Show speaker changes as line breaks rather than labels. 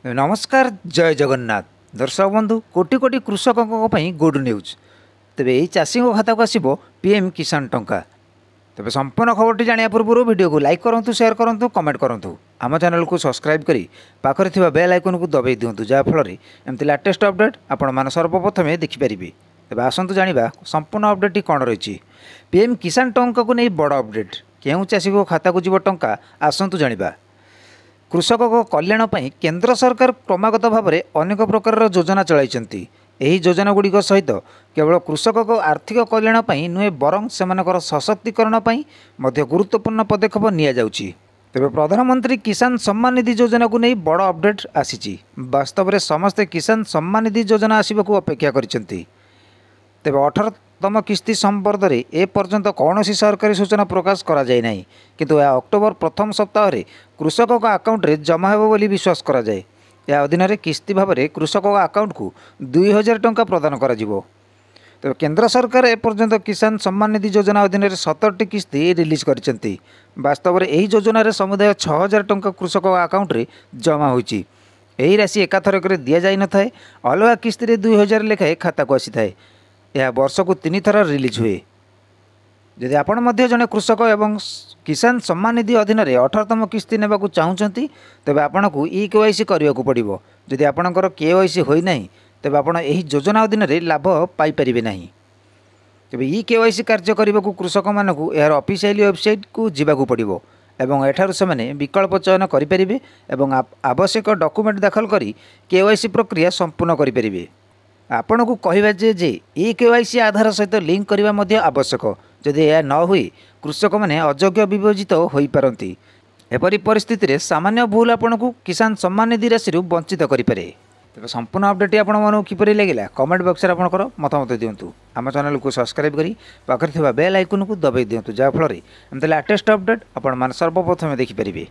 नमस्कार जय जगन्नाथ दर्शक बंधु कोटि कोटि कृषकों गुड न्यूज तेरे यही चाषी खाता को आसो पीएम किसान टंका तेरे संपूर्ण खबर जाना पूर्व वीडियो को लाइक करूँ शेयर करूँ कमेंट करूँ आम चैनल को सब्सक्राइब करी पाखरे थिबा बेल आइकन को दबाई दिंतु जहाँफल एमती लाटेस्ट अपडेट आपण सर्वप्रथमे देखिपारे तेज आसतु जाना संपूर्ण अपडेट कौन रही पीएम किसान टंका को नहीं बड़ अपडेट क्यों चाषी को खाता को जीव टंका आसतु जाना कृषकों कल्याण पर केंद्र सरकार क्रमागत भाव में अनेक प्रकार योजना चलाई योजना गुड़िक सहित केवल कृषकों को आर्थिक कल्याण पर नुहे बरं से सशक्तिकरण पर गुरुत्वपूर्ण पदक्षेप नि तेरे प्रधानमंत्री किसान सम्मान निधि योजना को नहीं बड़ अपडेट आसी वास्तव में समस्ते किसान सम्मान निधि योजना आसवा को अपेक्षा करते तेरे 18तम किस्ती संबर्ध में एपर्यंत कौन सरकारी सूचना प्रकाश करा जाय नहीं किंतु यह अक्टोबर प्रथम सप्ताह कृषकों आकाउंट रे जमा हेबो बोली विश्वास करा जाय। यह अधीन में किस्ती भाव में कृषकों आकाउंट को 2000 टंका प्रदान करा जिवो। तो केंद्र सरकार एपर्यंत किसान सम्मान निधि योजना अधीन 17टी किस्ती रिलीज करछंती। वास्तव में यही योजन समुदाय 6000 टंका कृषकों आकाउंट रे जमा होईची। यही राशि एकाथरक दि जाई न थाए अलग किस्ती रे 2000 लेखाएं खाता को आसी थाए। यह वर्ष को 3 थर रिलीज हुए। जदि आपण मध्य जने कृषक एवं किसान सम्मान निधि अधीन 18तम किस्ती ने चाहूँगी तेज आपन को KYC करने को पड़ो। जदि आपणकर KYC होना तेज आप योजना अधीन लाभ पाइपर ना तेज KYC कार्य करने को कृषक मानक यार ऑफिशियल वेबसाइट को जीवाक पड़ो एवं एठार से विकल्प चयन करेंगे एवं आवश्यक डॉक्यूमेंट दाखल कर KYC प्रक्रिया संपूर्ण करेंगे। आपण को कहवा जे KYC आधार सहित लिंक करने आवश्यक जदि यह न हुई कृषक मैंने अयोग्य विभजित हो पारती। एपरी परिस्थिति रे सामान्य भूल आपण को किसान सम्मान निधि राशि वंचित करें। तेज संपूर्ण अपडेट आपको किपरि लगे कमेंट बॉक्स में आपंकर मतामत दिंतु। आम चैनल को सब्सक्राइब करी पाखरे थिबा बेल आइकन को दबाई दिंतु जहाँफल एमती लाटेस्ट अपडेट आपण सर्वप्रथमे देखिपारे।